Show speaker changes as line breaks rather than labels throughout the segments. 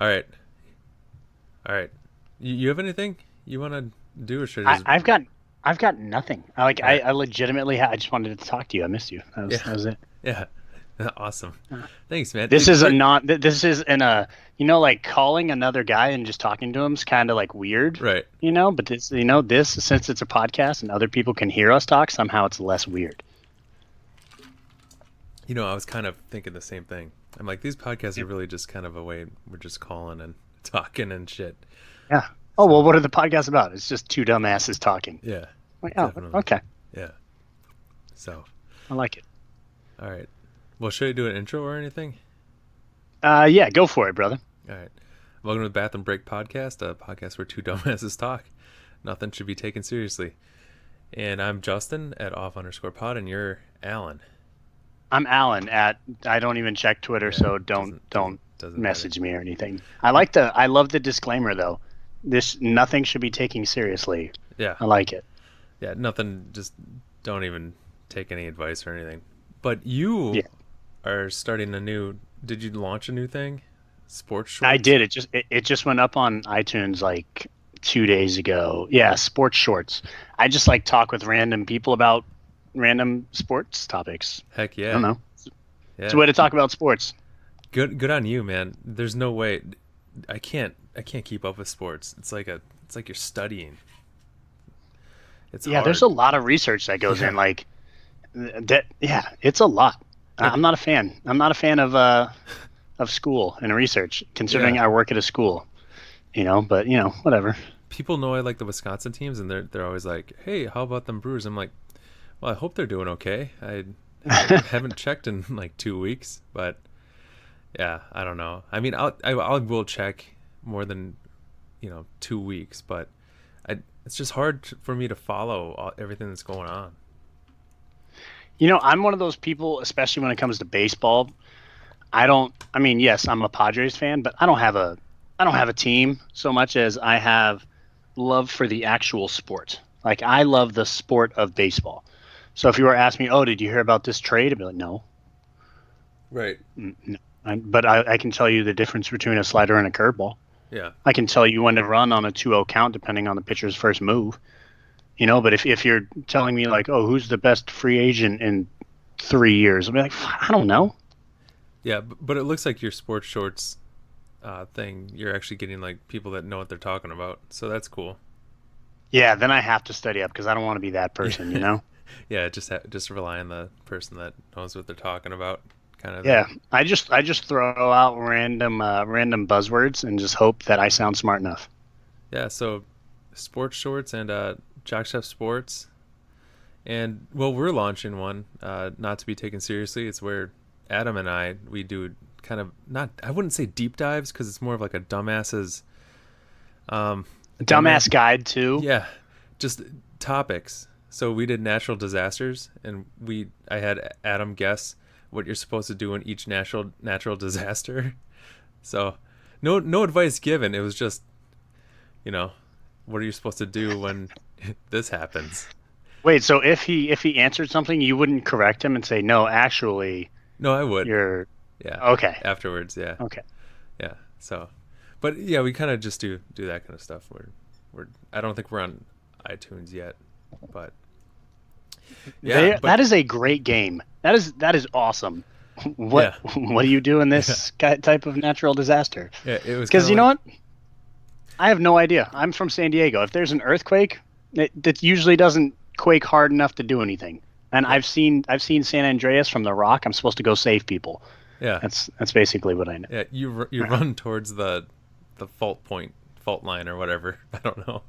All right. All right. You have anything you want to do, or should I just?
I've got nothing.
All right.
I legitimately I just wanted to talk to you. I missed you.
Yeah.
That was it.
Yeah. Awesome. Thanks, man.
This is a not. This is in a like calling another guy and just talking to him is kind of like weird.
Right.
But this this since it's a podcast and other people can hear us talk, somehow it's less weird.
I was kind of thinking the same thing. I'm like, these podcasts are really just kind of a way we're just calling and talking and shit.
Yeah. Oh well, what are the podcasts about? It's just two dumbasses talking.
Yeah.
Like, oh,
definitely.
okay.
Yeah. So.
I like it.
All right. Well, should I do an intro or anything?
Yeah, go for it, brother.
All right. Welcome to the Bathroom Break Podcast, a podcast where two dumbasses talk. Nothing should be taken seriously. And I'm Justin at off_pod, and you're Alan.
I'm Alan at. I don't even check Twitter, so don't message me or anything. I love the disclaimer though. Nothing should be taken seriously.
Yeah.
I like it.
Yeah, nothing. Just don't even take any advice or anything. But you are starting a new. Did you launch a new thing? Sports Shorts?
I did. It just went up on iTunes like 2 days ago. Yeah, Sports Shorts. I just like talk with random people about random sports topics.
Heck yeah.
I don't know.
Yeah.
It's a way to talk about sports.
Good on you, man. There's no way. I can't keep up with sports. It's like you're studying. It's hard.
There's a lot of research that goes in like that. Yeah, it's a lot. I'm not a fan. I'm not a fan of school and research, considering I work at a school. But whatever.
People know I like the Wisconsin teams, and they're always like, "Hey, how about them Brewers?" I'm like, "Well, I hope they're doing okay. I haven't checked in like 2 weeks, but yeah, I don't know. I mean, I will check more than 2 weeks, but it's just hard for me to follow everything that's going on."
I'm one of those people, especially when it comes to baseball. I mean, yes, I'm a Padres fan, but I don't have a team so much as I have love for the actual sport. Like, I love the sport of baseball. So if you were asking me, oh, did you hear about this trade? I'd be like, no.
Right.
No. But I can tell you the difference between a slider and a curveball.
Yeah.
I can tell you when to run on a 2-0 count depending on the pitcher's first move. But if you're telling me like, oh, who's the best free agent in 3 years? I'll be like, I don't know.
Yeah, but it looks like your Sports Shorts thing, you're actually getting like people that know what they're talking about. So that's cool.
Yeah, then I have to study up because I don't want to be that person,
Yeah, just rely on the person that knows what they're talking about, kind of.
Yeah, I just throw out random buzzwords and just hope that I sound smart enough.
Yeah, so Sports Shorts and Jock Chef Sports, and well, we're launching one, not to be taken seriously. It's where Adam and we do kind of I wouldn't say deep dives because it's more of like a dumbass
guide too.
Yeah, just topics. So we did natural disasters, and I had Adam guess what you're supposed to do in each natural disaster. So no advice given. It was just, what are you supposed to do when this happens?
Wait, so if he answered something, you wouldn't correct him and say, no, actually.
No, I would.
Yeah. Okay.
Afterwards, yeah.
Okay.
Yeah. So, but yeah, we kind of just do that kind of stuff. I don't think we're on iTunes yet, but yeah.
That is a great game. That is awesome. What do you do in this type of natural disaster?
Yeah, it was
because what? I have no idea. I'm from San Diego. If there's an earthquake, it usually doesn't quake hard enough to do anything. And I've seen San Andreas from the Rock. I'm supposed to go save people.
Yeah,
that's basically what I know.
Yeah, you run towards the fault line or whatever. I don't know.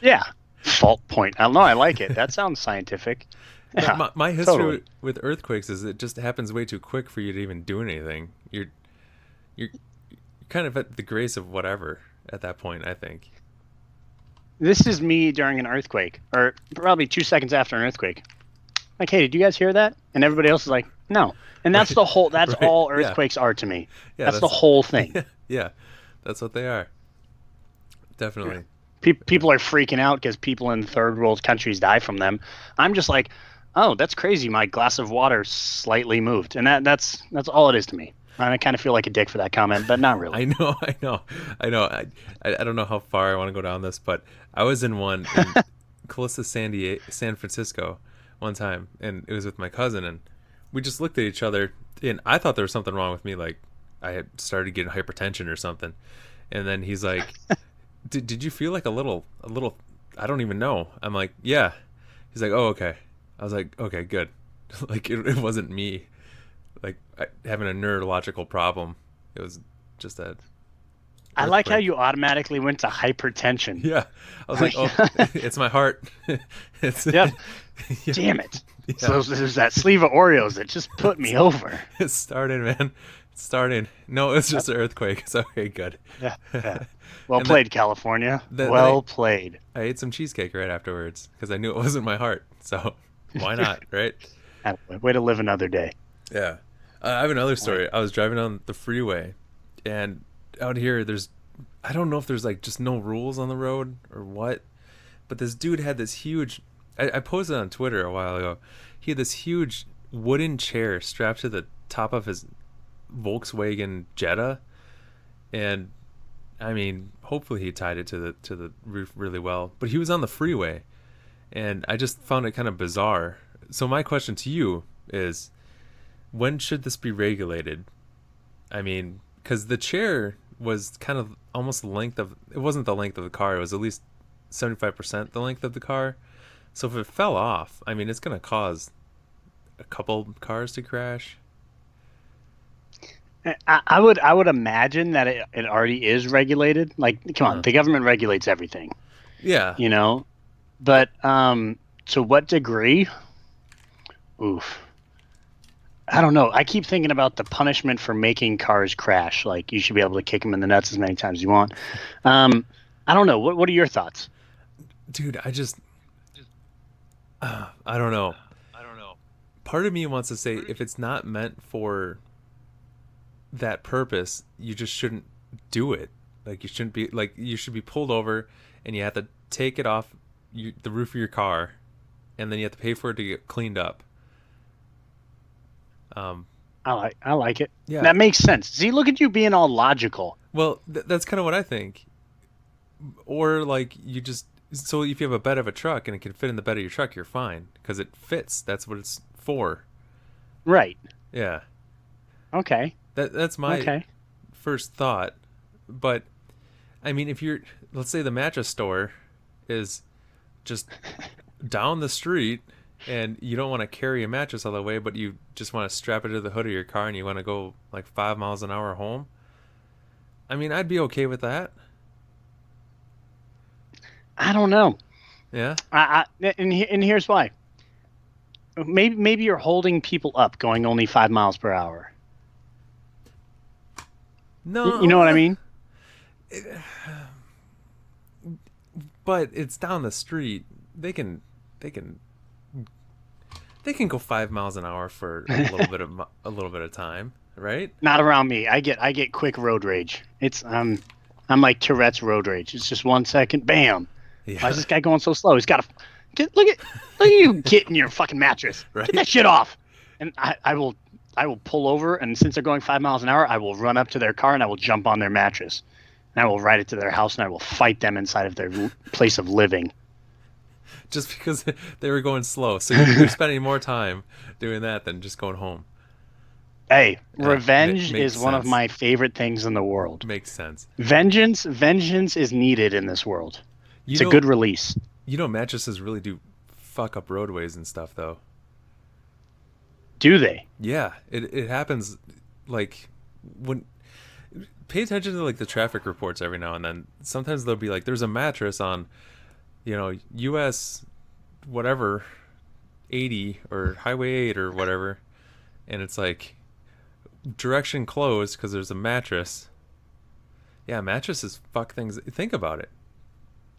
Yeah, fault point. I don't know. I like it. That sounds scientific.
Yeah, my history with earthquakes is it just happens way too quick for you to even do anything. You're kind of at the grace of whatever at that point, I think.
This is me during an earthquake, or probably 2 seconds after an earthquake. Like, hey, did you guys hear that? And everybody else is like, no. And that's the whole. That's all earthquakes are to me. Yeah, that's the whole thing.
Yeah, that's what they are. Definitely.
People are freaking out because people in third world countries die from them. I'm just like, oh, that's crazy. My glass of water slightly moved, and that's all it is to me. I kind of feel like a dick for that comment, but not really.
I know, I know, I know. I don't know how far I want to go down this, but I was in one in close to San Francisco one time, and it was with my cousin, and we just looked at each other, and I thought there was something wrong with me, like I had started getting hypertension or something. And then he's like, did you feel like a little, I don't even know. I'm like, yeah. He's like, oh, okay. I was like, okay, good. Like it wasn't me, like having a neurological problem. It was just that.
I like how you automatically went to hypertension.
Yeah, I was like, oh, it's my heart. It's
Yep.
yeah.
Damn it.
Yeah.
So there's that sleeve of Oreos that just put me over.
It's starting, man. It's starting. No, it's just an earthquake. It's okay, good.
Yeah. Well
And
played, California.
then
Well played.
I ate some cheesecake right afterwards because I knew it wasn't my heart. So why not, right?
Way to live another day.
Yeah. I have another story. I was driving on the freeway, and out here, I don't know if there's like just no rules on the road or what, but this dude had this huge, I posted on Twitter a while ago. He had this huge wooden chair strapped to the top of his Volkswagen Jetta, and I mean, hopefully he tied it to the roof really well. But he was on the freeway, and I just found it kind of bizarre. So my question to you is, when should this be regulated? I mean, because the chair was kind of almost the length of, it wasn't the length of the car. It was at least 75% the length of the car. So if it fell off, I mean, it's going to cause a couple cars to crash.
I would imagine that it already is regulated. Like, come on, the government regulates everything.
Yeah.
You know? But to what degree? Oof. I don't know. I keep thinking about the punishment for making cars crash. Like, you should be able to kick them in the nuts as many times as you want. I don't know. What are your thoughts?
Dude, I don't know. Part of me wants to say if it's not meant for that purpose, you just shouldn't do it. Like, you shouldn't be, like, you should be pulled over and you have to take it off the roof of your car, and then you have to pay for it to get cleaned up.
I like it.
Yeah.
That makes sense. See, look at you being all logical.
Well, that's kind of what I think. Or like, you just, so if you have a bed of a truck and it can fit in the bed of your truck, you're fine because it fits. That's what it's for.
Right.
Yeah.
Okay.
That's my first thought. But I mean, if you're, let's say the mattress store is just down the street and you don't want to carry a mattress all the way, but you just want to strap it to the hood of your car and you want to go like 5 miles an hour home. I mean, I'd be okay with that.
I don't know.
Yeah.
And here's why. Maybe you're holding people up going only 5 miles per hour.
No.
You know what I mean?
But it's down the street. They can go 5 miles an hour for a little bit of time, right?
Not around me. I get quick road rage. I'm like Tourette's road rage. It's just 1 second, bam.
Yeah.
Why is this guy going so slow? He's got to look at you getting your fucking mattress.
Right?
Get that shit off. And I will pull over, and since they're going 5 miles an hour, I will run up to their car and I will jump on their mattress. And I will ride it to their house and I will fight them inside of their place of living.
Just because they were going slow. So you're spending more time doing that than just going home.
Hey, revenge is one of
sense.
my favorite things in the world.
Makes sense.
Vengeance is needed in this world. It's a good release.
You know, mattresses really do fuck up roadways and stuff, though.
Do they?
Yeah, it happens. Like, when pay attention to like the traffic reports every now and then. Sometimes they'll be like, "There's a mattress on, US whatever 80 or Highway 8 or whatever," and it's like direction closed because there's a mattress. Yeah, mattresses fuck things. Think about it.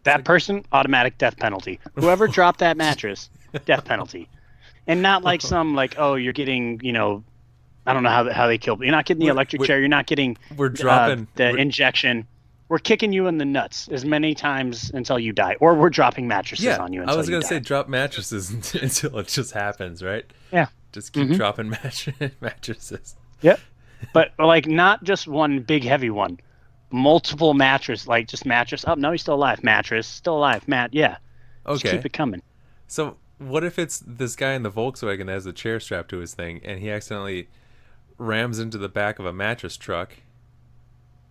That person, automatic death penalty. Whoever dropped that mattress, death penalty. And not like you're getting, I don't know how they kill. You're not getting the electric chair. You're not getting
we're dropping
the injection. We're kicking you in the nuts as many times until you die. Or we're dropping mattresses on you until you die.
I was going to say drop mattresses until it just happens, right?
Yeah.
Just keep dropping mattresses.
Yep. but like not just one big heavy one, multiple mattress, like just mattress. Oh no, he's still alive. Mattress, still alive. Yeah, just keep
Okay.
it coming.
So what if it's this guy in the Volkswagen that has a chair strapped to his thing, and he accidentally rams into the back of a mattress truck,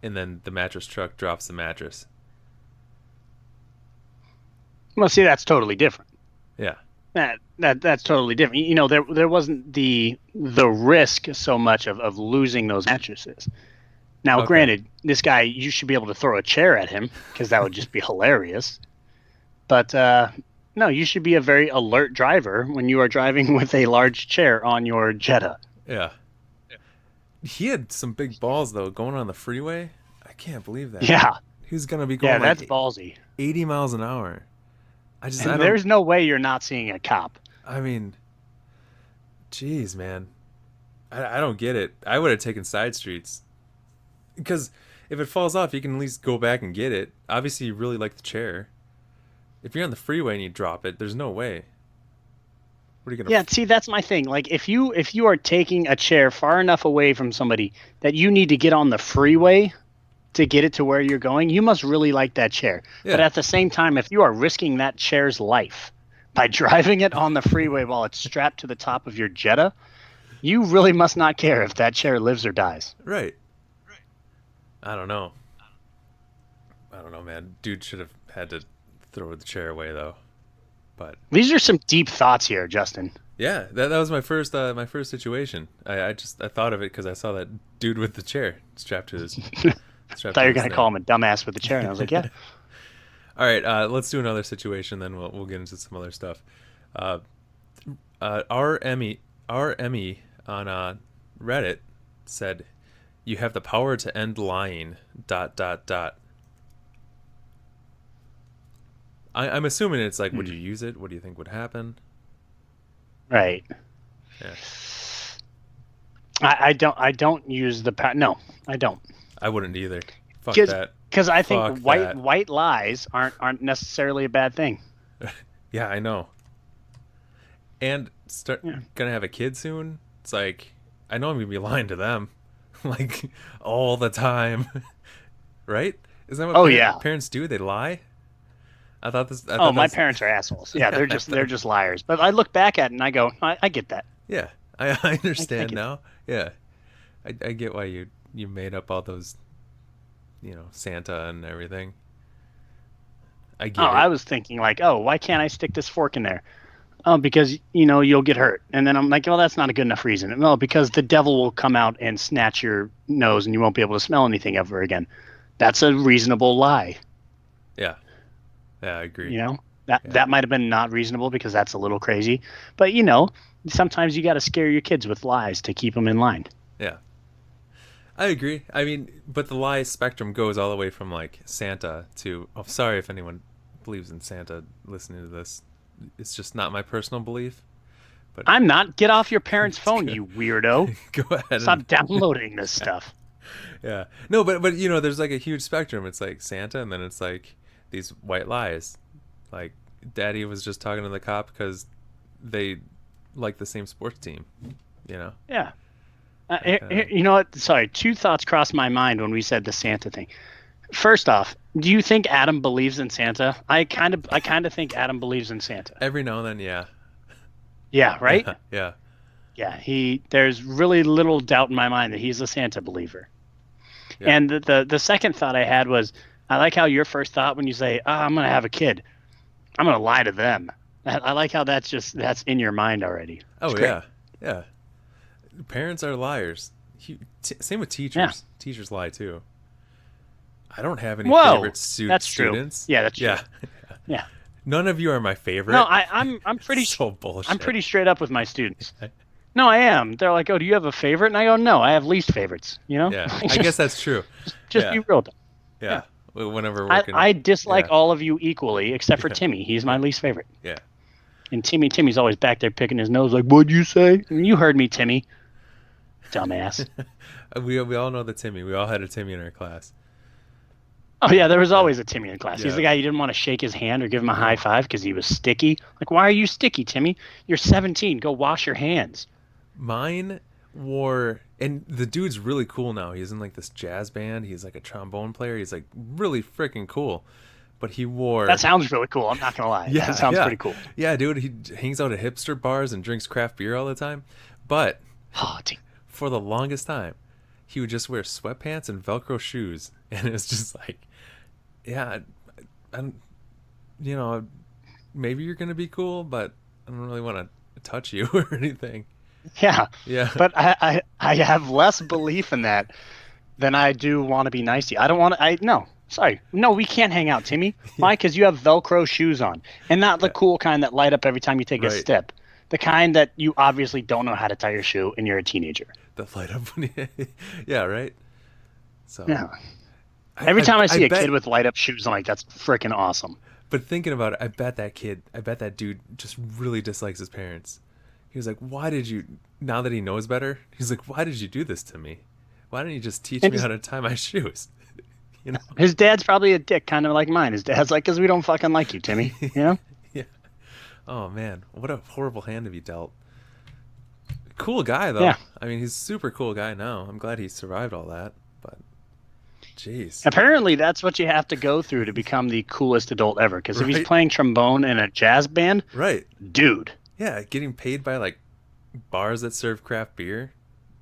and then the mattress truck drops the mattress?
Well, see, that's totally different.
Yeah.
That's totally different. There wasn't the risk so much of losing those mattresses. Now,
Okay.
granted, this guy, you should be able to throw a chair at him because that would just be hilarious. But no, you should be a very alert driver when you are driving with a large chair on your Jetta.
Yeah. He had some big balls though, going on the freeway. I can't believe that.
Yeah,
He's gonna be
yeah,
going
that's
like
ballsy.
80 miles an hour. I
And
don't.
there's no way you're not seeing a cop.
I mean, jeez, man. I don't get it. I would have taken side streets because if it falls off, you can at least go back and get it. Obviously, you really like the chair. If you're on the freeway and you drop it, there's no way. What are you gonna?
Yeah, see, that's my thing. Like if you are taking a chair far enough away from somebody that you need to get on the freeway to get it to where you're going, you must really like that chair. But
Yeah,
at the same time, if you are risking that chair's life by driving it on the freeway while it's strapped to the top of your Jetta, you really must not care if that chair lives or dies.
right. I don't know. I don't know, man. Dude should have had to throw the chair away though. But
These are some deep thoughts here, Justin.
yeah, that was my first situation. I thought of it because I saw that dude with the chair strapped to his strapped
Thought
to
you were
his
gonna
thing.
call him a dumbass with a chair, and I was like, yeah.
All right, let's do another situation, then we'll get into some other stuff. Uh, our Emmy on Reddit said, "You have the power to end lying." Dot dot dot. I'm assuming it's like, would you use it? What do you think would happen?
Right.
Yeah,
I don't use the no, I don't.
I wouldn't either. Fuck
Because
that.
because I think
Fuck that.
white lies aren't necessarily a bad thing.
Yeah, I know. And
Yeah.
gonna have a kid soon. It's like I know I'm gonna be lying to them, like all the time, right? Isn't that what
Oh yeah.
parents do? They lie. I
Oh,
thought
my
that's
parents are assholes. Yeah,
yeah.
they're just liars. But I look back at it and I go, I get that.
Yeah. I
I
understand
get
now. Yeah, I get why you made up all those, Santa and everything. I
Oh,
get
I
it.
was thinking like, oh, why can't I stick this fork in there? Oh, because you'll get hurt. And then I'm like, well, that's not a good enough reason. No, because the devil will come out and snatch your nose and you won't be able to smell anything ever again. That's a reasonable lie.
Yeah. Yeah, I agree.
You know that
Yeah.
that might have been not reasonable because that's a little crazy. But sometimes you got to scare your kids with lies to keep them in line.
Yeah. I agree. I mean, but the lie spectrum goes all the way from like Santa to. Oh, sorry if anyone believes in Santa listening to this. It's just not my personal belief. But
I'm not. Get off your parents'
it's
phone,
good.
you weirdo.
Go ahead and
Stop downloading this stuff.
yeah. No, but there's like a huge spectrum. It's like Santa, and then it's like these white lies. Like Daddy was just talking to the cop because they like the same sports team. You know.
Yeah.
Like,
You know what? Sorry, two thoughts crossed my mind when we said the Santa thing. First off, do you think Adam believes in Santa? I kind of think Adam believes in Santa.
every now and then, yeah.
Yeah, right?
Yeah.
Yeah, there's really little doubt in my mind that he's a Santa believer.
Yeah.
And the second thought I had was, I like how your first thought when you say, I'm going to have a kid, I'm going to lie to them. I like how that's in your mind already. It's
Oh
great.
yeah. Yeah. Parents are liars. Same with teachers.
Yeah.
Teachers lie too. I don't have any
Whoa,
favorite
that's true.
students.
Yeah, that's true.
Yeah.
Yeah.
None of you are my favorite.
No, I'm pretty
so bullshit.
I'm pretty straight up with my students. No, I am. They're like, "Oh, do you have a favorite?" And I go, "No, I have least favorites."
Yeah. I guess that's true.
Just
Yeah.
be real.
Yeah. Whenever
I,
working.
I dislike
yeah.
all of you equally, except for Timmy. He's my least favorite.
Yeah.
And Timmy's always back there picking his nose, like, "What'd you say?" And you heard me, Timmy. Dumbass.
We all know the Timmy. We all had a Timmy in our class.
Oh yeah, there was always a Timmy in class. He's
Yeah.
the guy you didn't want to shake his hand or give him a high five because he was sticky. Like, why are you sticky, Timmy? You're 17. Go wash your hands.
Mine wore, and the dude's really cool now. He's in like this jazz band. He's like a trombone player. He's like really freaking cool. But he
That
wore,
sounds really cool. I'm not gonna lie.
yeah,
That sounds
yeah,
pretty cool.
yeah, dude. He hangs out at hipster bars and drinks craft beer all the time. But
Oh,
for the longest time, he would just wear sweatpants and Velcro shoes, and it was just like, yeah, I'm, you know, maybe you're gonna be cool, but I don't really want to touch you or anything.
yeah.
Yeah,
But I have less belief in that than I do want to be nice to you. I don't want to. No, sorry, no, we can't hang out, Timmy. Why? Because you have Velcro shoes on, and not the cool kind that light up every time you take a
right.
step. The kind that you obviously don't know how to tie your shoe, and you're a teenager.
The light up when yeah, right. So
Yeah. Every time I see a
bet,
kid with light up shoes, I'm like, that's freaking awesome.
but thinking about it, I bet that dude just really dislikes his parents. He was like, why did you? Now that he knows better, he's like, why did you do this to me? Why didn't you just teach
And
me how to tie my shoes? You know?
his dad's probably a dick, kind of like mine. His dad's like, because we don't fucking like you, Timmy. You know?
Yeah. Oh man, what a horrible hand to be dealt. Cool guy though.
Yeah.
I mean, he's a super cool guy now. I'm glad he survived all that. But, jeez.
Apparently, that's what you have to go through to become the coolest adult ever. Because if he's
Right.
playing trombone in a jazz band,
Right.
dude.
Yeah, getting paid by like bars that serve craft beer.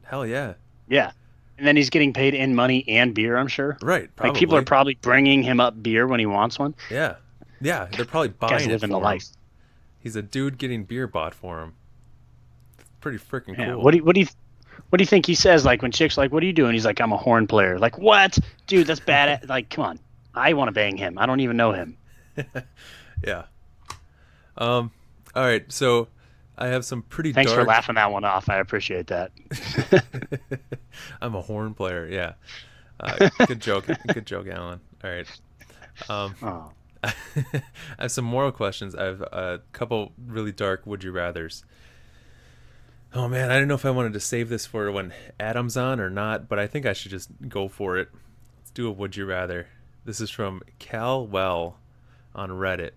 Hell yeah.
Yeah. And then he's getting paid in money and beer, I'm sure.
Right. Probably.
Like people are probably bringing him up beer when he wants one.
Yeah. Yeah. They're probably
Guy's
buying it
living
for
the
him.
life.
He's a dude getting beer bought for him. It's pretty freaking
Yeah.
cool.
What do you think he says? Like when chicks like, "What are you doing?" He's like, "I'm a horn player." Like, what, dude? That's bad. Like, come on. I want to bang him. I don't even know him.
Yeah. All right. So I have some pretty
Thanks for
dark.
laughing that one off. I appreciate that.
I'm a horn player. Yeah. Good joke. Good joke, Alan. All right.
Oh.
I have some moral questions. I have a couple really dark would you rathers. Oh man, I don't know if I wanted to save this for when Adam's on or not, but I think I should just go for it. Let's do a would you rather. This is from Cal Well on Reddit.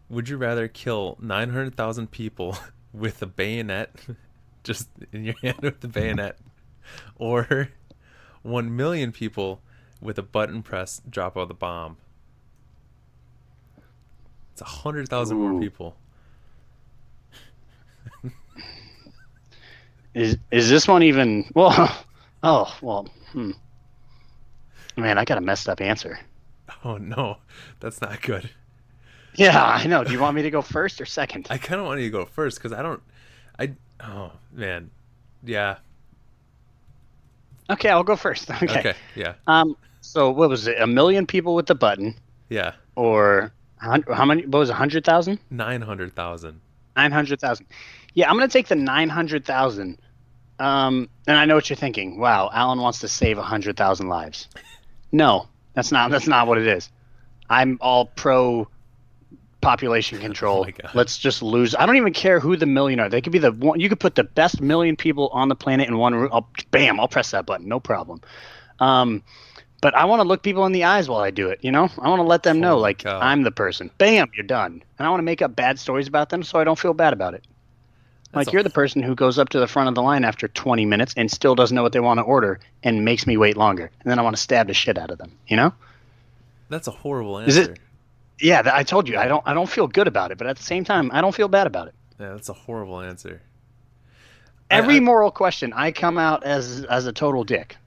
Would you rather kill 900,000 people with a bayonet, just in your hand with the bayonet, or 1 million people with a button press drop of the bomb? It's 100,000 more people.
Is this one even? Well, oh well. Man, I got a messed up answer.
Oh no, that's not good.
Yeah, I know. Do you want me to go first or second?
I kind of want you to go first because oh man, yeah.
Okay, I'll go first. Okay.
Yeah,
So what was it? 1 million people with the button,
yeah.
or how many? What was it, 100,000?
900,000.
900,000. Yeah, I'm gonna take the 900,000. And I know what you're thinking. Wow, Alan wants to save 100,000 lives. No, that's not what it is. I'm all pro population control.
Oh my God.
Let's just lose. I don't even care who the million are. They could be the one. You could put the best 1 million people on the planet in one room. I'll press that button. No problem. But I want to look people in the eyes while I do it. You know, I want to let them know,
my
like,
God.
I'm the person. Bam, you're done. And I want to make up bad stories about them so I don't feel bad about it. Like, you're the person who goes up to the front of the line after 20 minutes and still doesn't know what they want to order and makes me wait longer. And then I want to stab the shit out of them. You know?
That's a horrible
Is
answer.
it? Yeah, I told you I don't feel good about it, but at the same time, I don't feel bad about it.
Yeah, that's a horrible answer.
Every moral question, I come out as a total dick.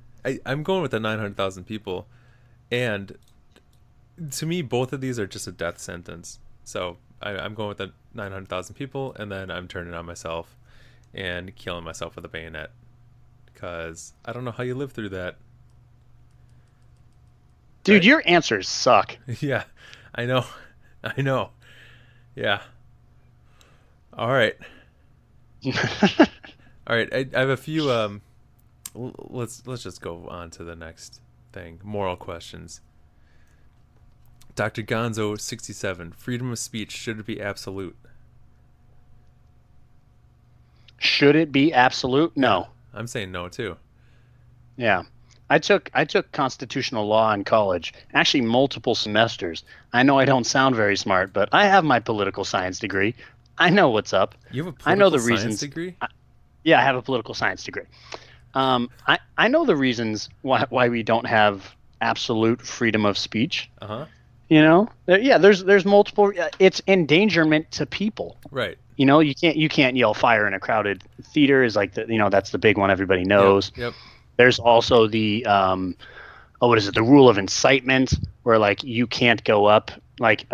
I'm going with the 900,000 people, and to me, both of these are just a death sentence. So I'm going with the 900,000 people, and then I'm turning on myself and killing myself with a bayonet because I don't know how you live through that.
Dude,
Right.
your answers suck.
Yeah, I know. Yeah. All right. All right. I have a few. Let's just go on to the next thing. Moral questions. Dr. Gonzo 67. Freedom of speech, should it be absolute?
Should it be absolute? No.
I'm saying no too.
Yeah. I took constitutional law in college, actually multiple semesters. I know I don't sound very smart, but I have my political science degree. I know what's up.
You have a
I know
political
the
science
reasons.
degree?
Yeah, I have a political science degree. I know the reasons why we don't have absolute freedom of speech.
Uh-huh.
Yeah, there's multiple. It's endangerment to people.
Right.
You can't yell fire in a crowded theater is like that's the big one everybody
Yep.
knows.
Yep.
There's also the what is it? The rule of incitement, where like you can't go up like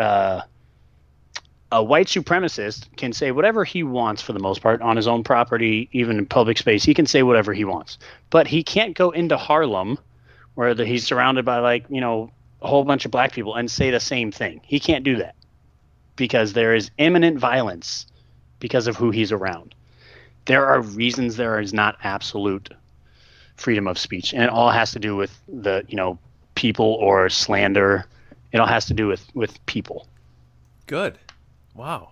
a white supremacist can say whatever he wants for the most part on his own property, even in public space. He can say whatever he wants, but he can't go into Harlem where he's surrounded by a whole bunch of black people and say the same thing. He can't do that because there is imminent violence because of who he's around. There are reasons there is not absolute freedom of speech, and it all has to do with the people or slander. It all has to do with people.
Good. Wow.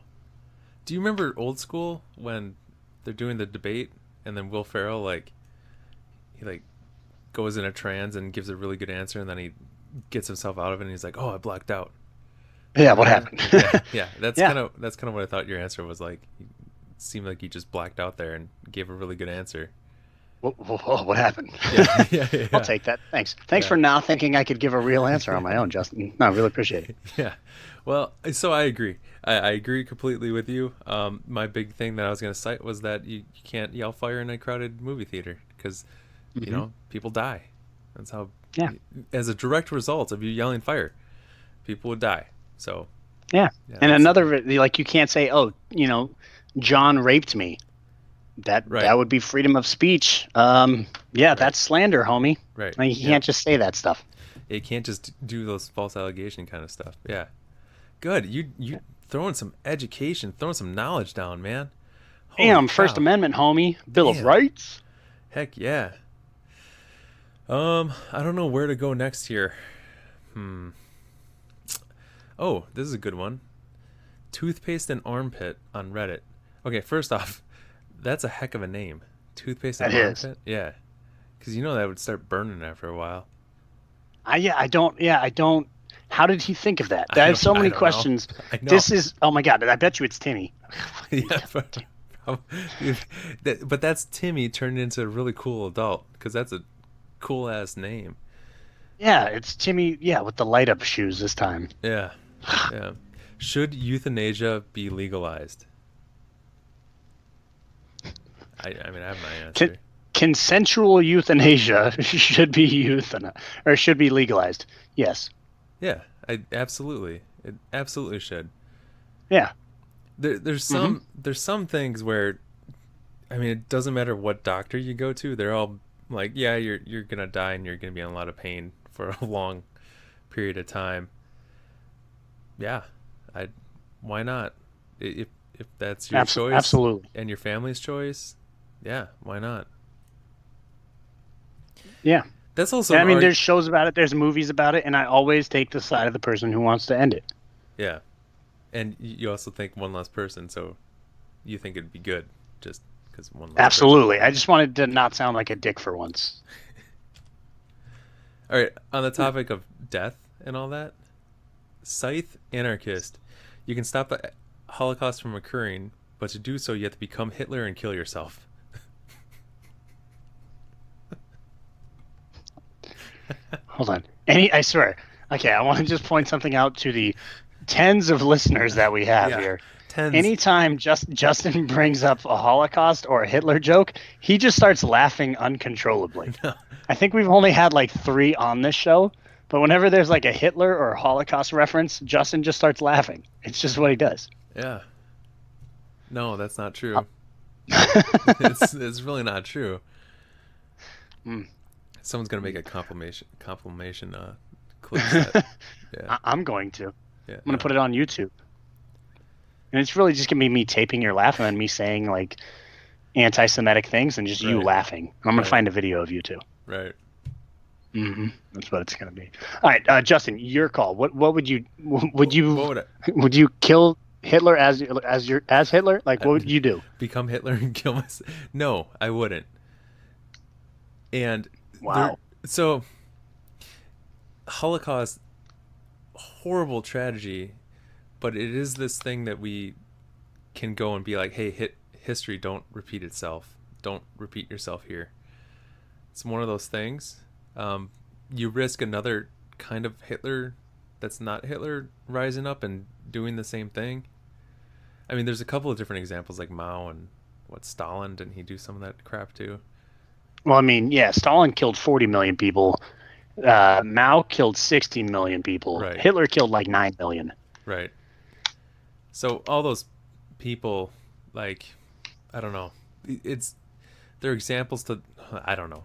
Do you remember old school when they're doing the debate and then Will Ferrell he goes in a trance and gives a really good answer and then he gets himself out of it and he's like, "Oh, I blacked out."
Yeah, what
Remember
happened?
that? Yeah, yeah. That's
Yeah.
kind of what I thought your answer was like. It seemed like you just blacked out there and gave a really good answer.
What happened?
Yeah, yeah,
I'll
yeah,
take that. Thanks
yeah.
for now thinking I could give a real answer on my own, Justin. No, I really appreciate it.
Yeah. Well, so I agree. I agree completely with you. My big thing that I was going to cite was that you can't yell fire in a crowded movie theater because,
Hmm.
people die. That's how,
Yeah,
as a direct result of you yelling fire, people would die. So,
yeah.
yeah,
And
that's
another, like, you can't say, "Oh, John raped me."
right.
That would be freedom of speech. Yeah,
Right.
that's slander, homie.
Right.
Like, you
Yep.
can't just say that stuff.
You can't just do those false allegation kind of stuff. Yeah. Good. You throwing some education, throwing some knowledge down, man. Holy
Damn, First
cow.
Amendment, homie. Bill of
Damn.
Rights.
Heck yeah. I don't know where to go next here. Hmm. Oh, this is a good one. Toothpaste and armpit on Reddit. Okay, first off, that's a heck of a name. Toothpaste and
That is.
armpit? Yeah. Because that would start burning after a while.
I don't. How did he think of that? I
I
have so
I
many
don't know.
questions.
I know.
This is, oh my God, I bet you it's Timmy.
Yeah, but that's Timmy turned into a really cool adult because that's a cool ass name.
Yeah, it's Timmy. Yeah, with the light up shoes this time.
Yeah, yeah. Should euthanasia be legalized? I mean, I have my
Con-
answer.
Consensual euthanasia should be should be legalized. Yes.
Yeah, it absolutely should.
Yeah.
There's
Hmm.
there's some things where, I mean, it doesn't matter what doctor you go to. They're all like, yeah, you're gonna die and you're gonna be in a lot of pain for a long period of time. Yeah, I why not? If that's your choice
Absolutely.
and your family's choice, yeah, why not?
Yeah.
That's also
And
an
I mean,
arg
there's shows about it, there's movies about it, and I always take the side of the person who wants to end it.
yeah, and you also think one less person, so you think it'd be good just because one less person.
Absolutely. I just wanted to not sound like a dick for once.
All right, on the topic of death and all that, Scythe Anarchist, you can stop the Holocaust from occurring, but to do so, you have to become Hitler and kill yourself.
Hold on. I swear. Okay, I want to just point something out to the tens of listeners that we have
Yeah,
here.
tens.
Anytime Justin brings up a Holocaust or a Hitler joke, he just starts laughing uncontrollably.
No.
I think we've only had like 3 on this show, but whenever there's like a Hitler or a Holocaust reference, Justin just starts laughing. It's just what he does.
Yeah. No, that's not true.
Uh,
It's really not true.
Mm.
Someone's gonna make a compilation clip set. Yeah,
I'm going to.
yeah,
I'm going to
no,
put it on YouTube. And it's really just going to be me taping your laugh and then me saying like anti-Semitic things and just you
right,
laughing. I'm going to
right,
find a video of you too.
right.
That's what it's going to be. All right, Justin, your call. What would you would
What
you
would
would you kill Hitler as Hitler? Like
I
what would you do?
become Hitler and kill myself? No, I wouldn't. And
Wow.
so Holocaust, horrible tragedy, but it is this thing that we can go and be like, hey, history, don't repeat itself. don't repeat yourself here. It's one of those things. You risk another kind of Hitler that's not Hitler rising up and doing the same thing. I mean, there's a couple of different examples like Mao and Stalin. Didn't he do some of that crap too?
Well, I mean, yeah, Stalin killed 40 million people. Mao killed 60 million people.
Right.
Hitler killed like 9 million.
Right. So all those people, like, I don't know. They're examples to, I don't know.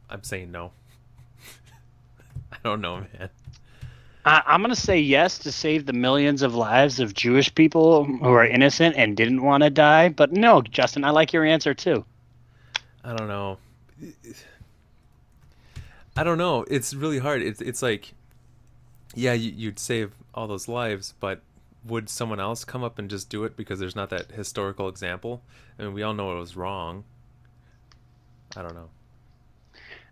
I'm saying no. I don't know, man.
I'm going to say yes to save the millions of lives of Jewish people who are innocent and didn't want to die. But no, Justin, I like your answer too.
I don't know. I don't know. It's really hard. It's like, yeah, you'd save all those lives, but would someone else come up and just do it because there's not that historical example? I mean, we all know it was wrong. I don't know.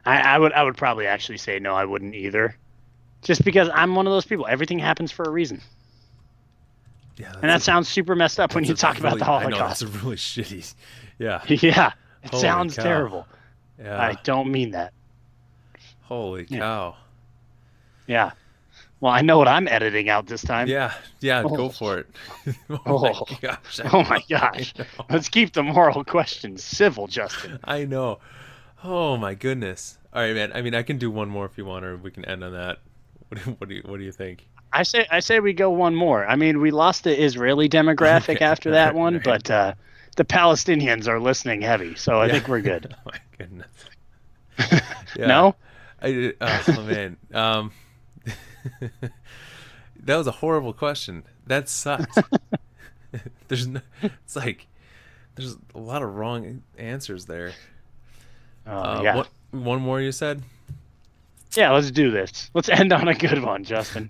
I would probably actually say no, I wouldn't either. Just because I'm one of those people. Everything happens for a reason.
Yeah,
and that sounds super messed up when you talk about the Holocaust.
I know, that's a really shitty. Yeah.
Yeah. It
Holy
sounds
cow.
terrible.
Yeah.
I don't mean that.
Holy cow.
Yeah. Well, I know what I'm editing out this time.
Yeah. Go for it.
Oh my gosh. Oh my gosh. Let's keep the moral questions civil, Justin.
I know. Oh my goodness. All right, man. I mean, I can do one more if you want, or we can end on that. What do you think?
I say we go one more. I mean, we lost the Israeli demographic after that one, right. But the Palestinians are listening heavy, so I think we're good.
Oh my goodness. Yeah.
No?
Oh man. That was a horrible question. That sucks. It's like there's a lot of wrong answers there.
Yeah.
One more you said?
Yeah, let's do this. Let's end on a good one, Justin.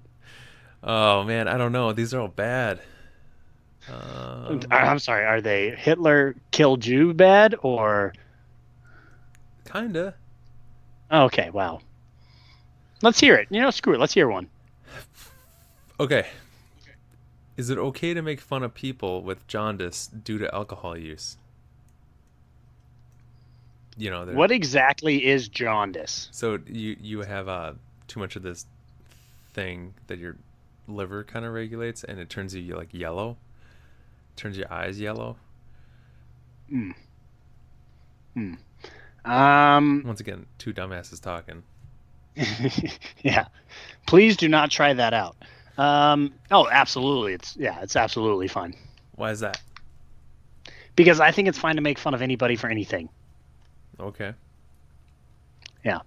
Oh man, I don't know. These are all bad.
I'm sorry. Are they Hitler kill Jew bad or?
Kinda.
Okay. Wow. Let's hear it. Screw it. Let's hear one.
Okay. Is it okay to make fun of people with jaundice due to alcohol use? What
exactly is jaundice?
So you have too much of this thing that your liver kind of regulates, and it turns you like yellow. Turns your eyes yellow. Once again, two dumbasses talking.
Yeah. Please do not try that out. Oh, absolutely. It's absolutely fine.
Why is that?
Because I think it's fine to make fun of anybody for anything.
Okay.
Yeah.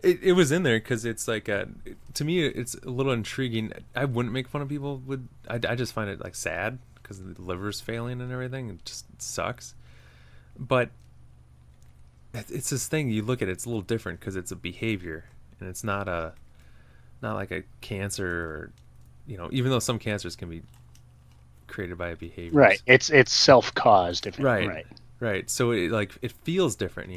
It was in there because it's like to me it's a little intriguing. I wouldn't make fun of people with. I just find it like sad because the liver's failing and everything. It just sucks. But it's this thing you look at. It's a little different because it's a behavior and it's not like a cancer or even though some cancers can be created by a behavior.
Right. It's self-caused.
Right. So it feels different,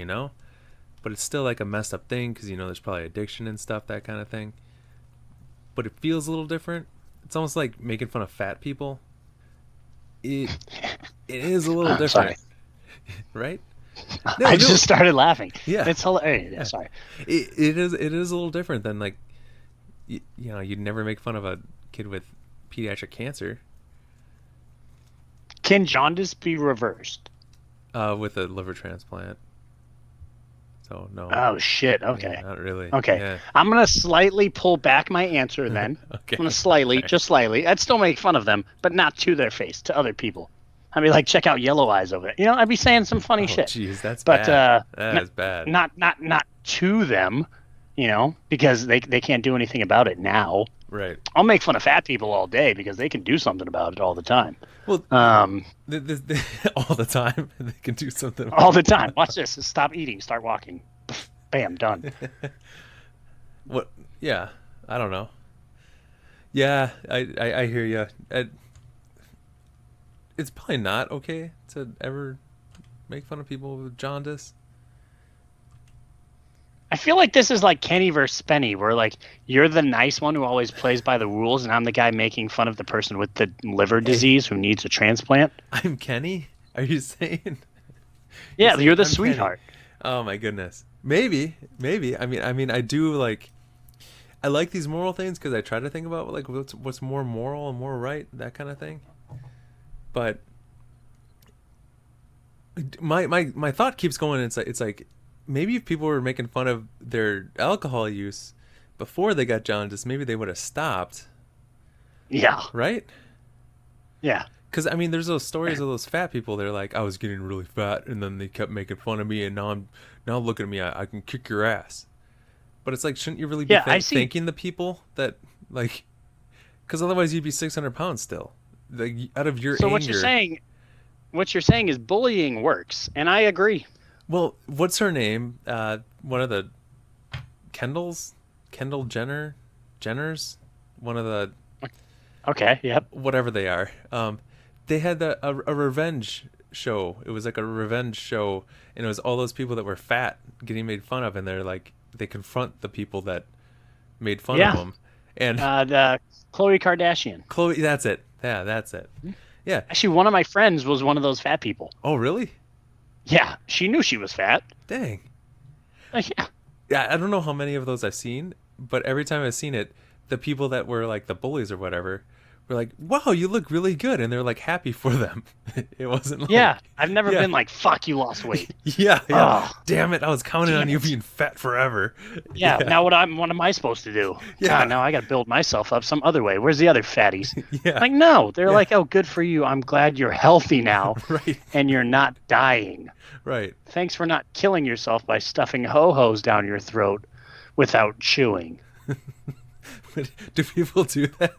but it's still like a messed up thing because there's probably addiction and stuff, that kind of thing. But it feels a little different. It's almost like making fun of fat people. It is a little different, right? No,
I just started laughing.
Yeah,
it's hilarious. Yeah. Sorry.
It is a little different than like you'd never make fun of a kid with pediatric cancer.
Can jaundice be reversed?
With a liver transplant. So no.
Oh shit. Okay.
Yeah, not really.
Okay.
Yeah.
I'm gonna slightly pull back my answer then.
Okay.
I'm gonna just slightly. I'd still make fun of them, but not to their face, to other people. I'd be like, check out Yellow Eyes over there. I'd be saying some funny shit.
Jeez, that's
but,
bad. That is bad.
Not to them, because they can't do anything about it now.
Right.
I'll make fun of fat people all day because they can do something about it all the time.
Well, all the time they can do something about
all the time. Watch this. Stop eating. Start walking. Bam. Done.
What? Yeah. I don't know. Yeah, I hear you. It's probably not okay to ever make fun of people with jaundice.
I feel like this is like Kenny versus Spenny, where like you're the nice one who always plays by the rules, and I'm the guy making fun of the person with the liver disease who needs a transplant.
I'm Kenny? Are you saying? You
Yeah,
say
you're the
uncanny.
sweetheart.
Oh my goodness. Maybe. I do like. I like these moral things because I try to think about like what's more moral and more right, that kind of thing. But my thought keeps going. It's like maybe if people were making fun of their alcohol use before they got jaundice, maybe they would have stopped,
Yeah,
right?
yeah.
Because I mean, there's those stories of those fat people. They're like, I was getting really fat, and then they kept making fun of me, and now look at me, I can kick your ass. But it's like, shouldn't you really be
Yeah, I see.
thanking the people that like? Because otherwise, you'd be 600 pounds still, like out of your
So
anger.
what you're saying is bullying works, and I agree.
Well, what's her name? One of the Kendalls, Kendall Jenners, one of the
Okay, yep.
whatever they are. They had a revenge show. It was like a revenge show, and it was all those people that were fat getting made fun of, and they're like they confront the people that made fun of
Yeah.
them. And
The Khloe Kardashian.
Chloe, that's it. Yeah, that's it. Yeah.
Actually, one of my friends was one of those fat people.
Oh, really?
Yeah, she knew she was fat.
Dang.
Yeah.
Yeah, I don't know how many of those I've seen, but every time I've seen it, the people that were like the bullies or whatever were like, "Wow, you look really good," and they're like happy for them. It wasn't like,
Yeah, I've never
yeah,
been like, fuck, you lost weight.
yeah.
Oh,
Damn it, I was counting on
damn
you
it.
being fat forever.
Yeah,
Yeah,
now what am I supposed to do?
yeah,
God, now I got to build myself up some other way. Where's the other fatties?
yeah,
Like, no, they're
yeah.
like, oh, good for you. I'm glad you're healthy now
Right,
and you're not dying.
right.
Thanks for not killing yourself by stuffing ho-hos down your throat without chewing.
But do people do that?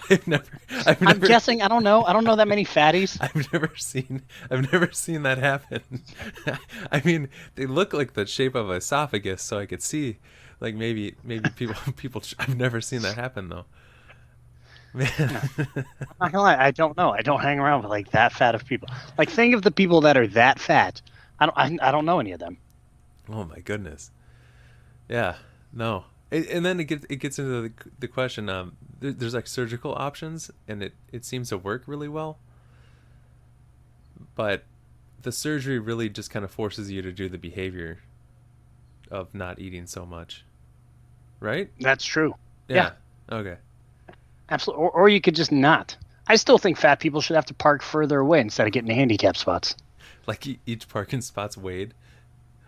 I've never, I've
I'm
never,
guessing, I don't know. I don't know that many fatties.
I've never seen that happen. I mean, they look like the shape of an esophagus, so I could see, like maybe people. I've never seen that happen though. Man,
I'm not gonna lie, I don't know. I don't hang around with like that fat of people. Like, think of the people that are that fat. I don't know any of them.
oh my goodness. Yeah, no. And then it gets into the question. There's like surgical options, and it seems to work really well. But the surgery really just kind of forces you to do the behavior of not eating so much, right?
That's true.
Yeah.
Yeah,
Okay.
absolutely. Or you could just not. I still think fat people should have to park further away instead of getting handicap spots.
Like each parking spot's weighed.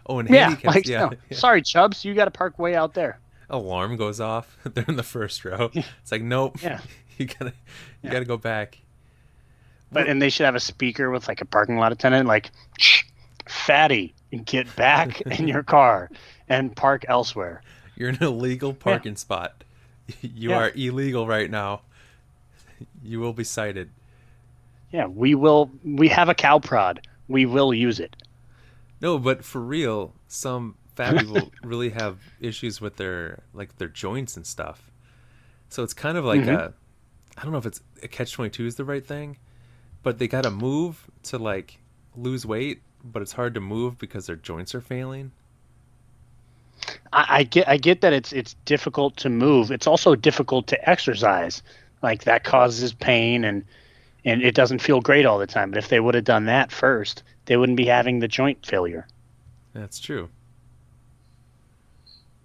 Oh, and
Yeah,
handicaps.
like,
Yeah,
no,
yeah.
sorry, Chubbs, you got to park way out there.
Alarm goes off. They're in the first row. It's like nope.
Yeah,
You gotta you
yeah.
gotta go back.
And they should have a speaker with like a parking lot attendant, like, "Shh, fatty, get back in your car and park elsewhere."
You're in an illegal
Yeah,
parking spot. You
yeah,
are illegal right now. You will be cited.
yeah. We have a cow prod. We will use it.
No, but for real, some fat people really have issues with their joints and stuff. So it's kind of like
Hmm.
I don't know if it's a catch-22 is the right thing, but they got to move to like lose weight, but it's hard to move because their joints are failing.
I get that it's difficult to move. It's also difficult to exercise. Like, that causes pain and it doesn't feel great all the time. But if they would have done that first, they wouldn't be having the joint failure.
That's true.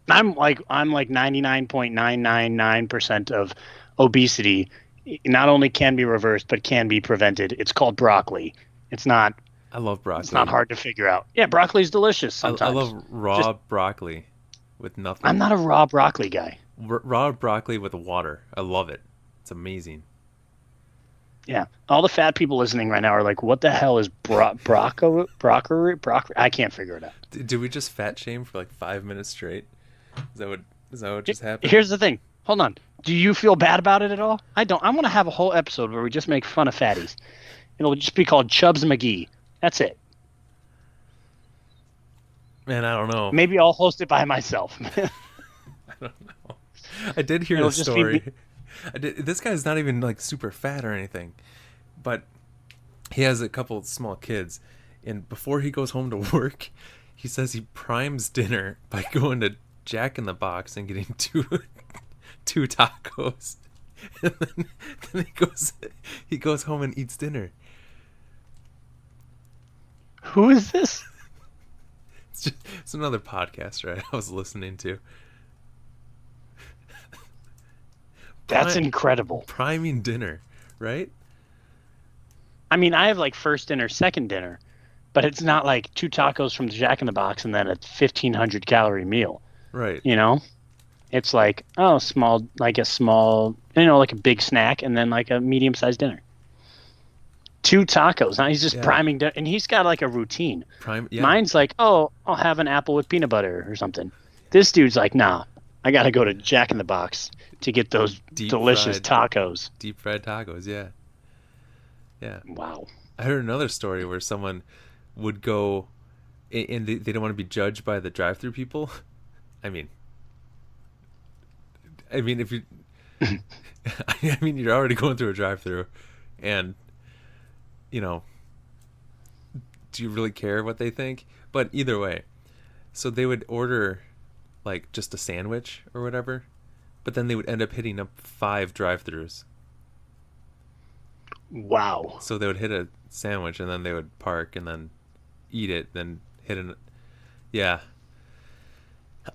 I'm like 99.999% of obesity not only can be reversed but can be prevented. It's called broccoli. It's not
I love
it's not
broccoli.
hard to figure out. Yeah, broccoli's delicious
I
sometimes.
love raw
Just
broccoli with
I'm
nothing.
not a raw broccoli guy.
Raw broccoli with water. I love it. It's amazing.
Yeah. All the fat people listening right now are like, what the hell is broccoli? I can't figure it out.
Did we just fat shame for like 5 minutes straight? Is that what just happened?
Here's the thing. Hold on. Do you feel bad about it at all? I don't. I'm going to have a whole episode where we just make fun of fatties. It'll just be called Chubbs McGee. That's it.
Man, I don't know.
Maybe I'll host it by myself.
I don't know. I did hear
It'll
the
just be me.
story. This guy's not even like super fat or anything, but he has a couple small kids, and before he goes home to work, he says he primes dinner by going to Jack in the Box and getting two tacos, and then he goes home and eats dinner.
Who is this?
It's another podcast, right? I was listening to.
That's incredible.
Priming dinner, right?
I mean, I have like first dinner, second dinner, but it's not like 2 tacos from Jack in the Box and then a 1,500 calorie meal.
Right.
You know, it's like small, like a big snack and then like a medium sized dinner. 2 tacos. Now he's just priming dinner, and he's got like a routine. Mine's like, I'll have an apple with peanut butter or something. This dude's like, nah, I got to go to Jack in the Box to get those delicious tacos.
Deep fried tacos, yeah. Yeah.
Wow.
I heard another story where someone would go, and they don't want to be judged by the drive-through people. I mean, if you, I mean, you're already going through a drive-through, and you know, do you really care what they think? But either way, so they would order like just a sandwich or whatever, but then they would end up hitting up 5 drive-throughs.
Wow.
So they would hit a sandwich and then they would park and then eat it, then hit an. Yeah.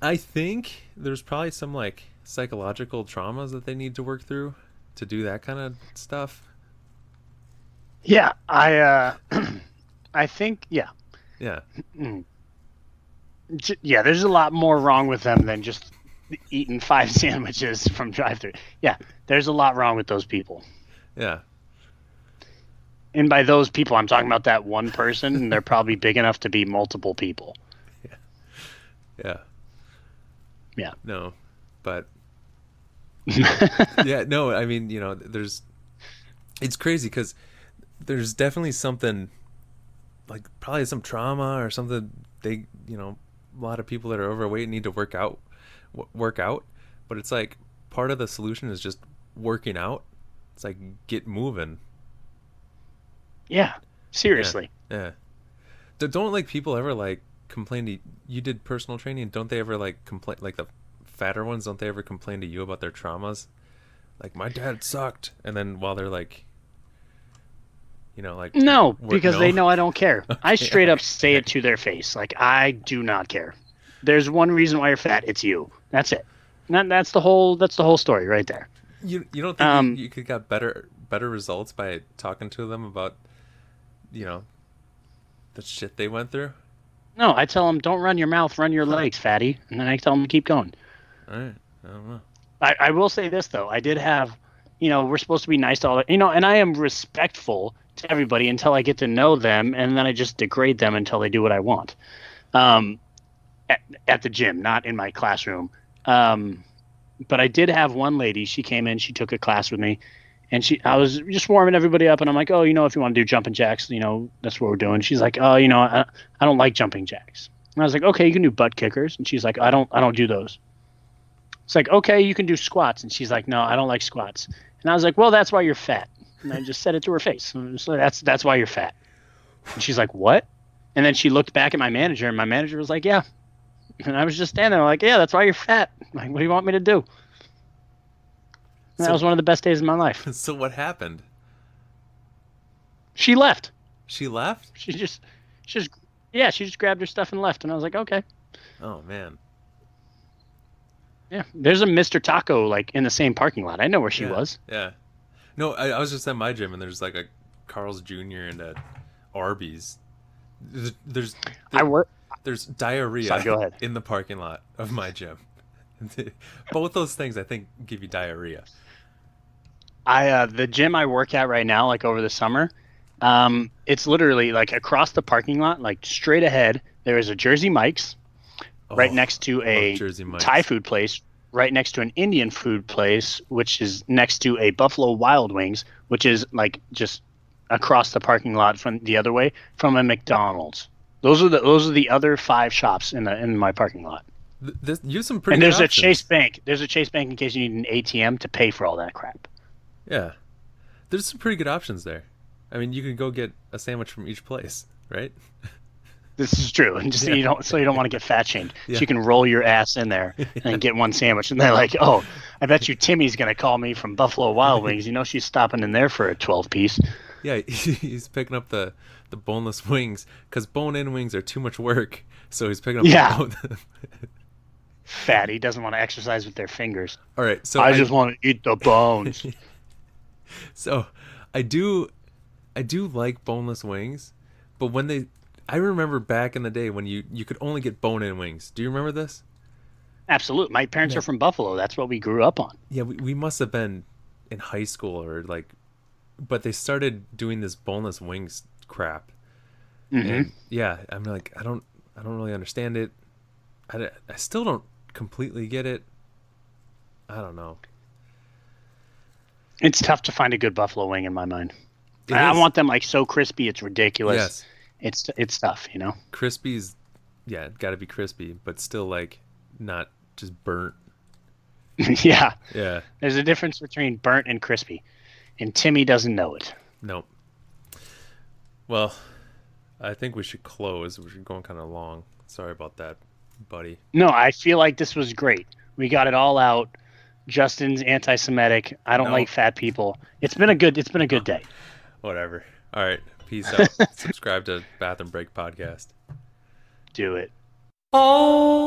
I think there's probably some like psychological traumas that they need to work through to do that kind of stuff.
Yeah, I think, yeah.
Yeah.
Yeah, there's a lot more wrong with them than just eating 5 sandwiches from drive-thru. Yeah, there's a lot wrong with those people.
Yeah.
And by those people, I'm talking about that one person, and they're probably big enough to be multiple people.
Yeah. Yeah.
Yeah.
No, but yeah, no, I mean, it's crazy because there's definitely something like probably some trauma or something a lot of people that are overweight need to work out, but it's like part of the solution is just working out. It's like get moving.
Yeah, seriously.
Yeah. Don't like people ever like complain to you did personal training, don't they ever like complain, like the fatter ones, don't they ever complain to you about their traumas? Like my dad sucked, and then while they're like like
no, because they know I don't care.
Okay,
I straight up say it to their face. Like, I do not care. There's one reason why you're fat. It's you. That's it. That's the whole story right there.
You don't think you could get better results by talking to them about the shit they went through?
No, I tell them, don't run your mouth, run your legs, fatty. And then I tell them to keep going.
All right. I don't know.
I will say this, though. I did have, we're supposed to be nice to all, and I am respectful to everybody until I get to know them, and then I just degrade them until they do what I want. At the gym, not in my classroom. But I did have one lady, she came in, she took a class with me, and I was just warming everybody up, and I'm like, if you want to do jumping jacks, that's what we're doing. She's like, I don't like jumping jacks. And I was like, okay, you can do butt kickers. And she's like, I don't do those. It's like, okay, you can do squats. And she's like, no, I don't like squats. And I was like, well, that's why you're fat. And I just said it to her face. So that's why you're fat. And she's like, what? And then she looked back at my manager, and my manager was like, yeah. And I was just standing there like, yeah, that's why you're fat. Like, what do you want me to do? And that was one of the best days of my life.
So what happened?
She left.
She left?
She just grabbed her stuff and left. And I was like, okay.
Oh, man.
Yeah. There's a Mr. Taco, like, in the same parking lot. I know where she was.
Yeah. No, I was just at my gym, and there's, like, a Carl's Jr. and a Arby's. There's diarrhea in the parking lot of my gym. Both those things, I think, give you diarrhea.
The gym I work at right now, like over the summer, it's literally like across the parking lot, like straight ahead, there is a Jersey Mike's right next to a Thai food place, right next to an Indian food place, which is next to a Buffalo Wild Wings, which is like just across the parking lot from the other way from a McDonald's. Those are the other 5 shops in my parking lot.
You have some pretty.
And there's
good
a Chase Bank. There's a Chase Bank in case you need an ATM to pay for all that crap.
Yeah, there's some pretty good options there. I mean, you can go get a sandwich from each place, right?
This is true, and just you don't want to get fat shamed. So you can roll your ass in there and get one sandwich, and they're like, "Oh, I bet you Timmy's gonna call me from Buffalo Wild Wings. She's stopping in there for a 12-piece."
Yeah, he's picking up the boneless wings because bone-in wings are too much work. So he's picking up
Yeah.
the bone.
Fatty doesn't want to exercise with their fingers.
All right, so
I just want to eat the bones.
so I do like boneless wings, but I remember back in the day when you could only get bone-in wings. Do you remember this?
Absolutely. My parents are
Man,
from Buffalo. That's what we grew up on.
yeah, we must have been in high school or like, but they started doing this boneless wings crap,
Hmm.
and yeah, I'm like, I don't really understand it. I still don't completely get it. I don't know.
It's tough to find a good buffalo wing in my mind.
It
I
is.
want them like so crispy, it's ridiculous.
Yes,
It's tough, you know.
crispy's, yeah, got to be crispy, but still like not just burnt.
Yeah,
Yeah,
there's a difference between burnt and crispy, and Timmy doesn't know it.
nope. Well, I think we should close. We're going kind of long. Sorry about that, buddy.
No, I feel like this was great. We got it all out. Justin's anti-Semitic. I don't
No,
like fat people. It's been a good day.
whatever. All right, peace out. Subscribe to Bath and Break podcast.
Do it.
Oh.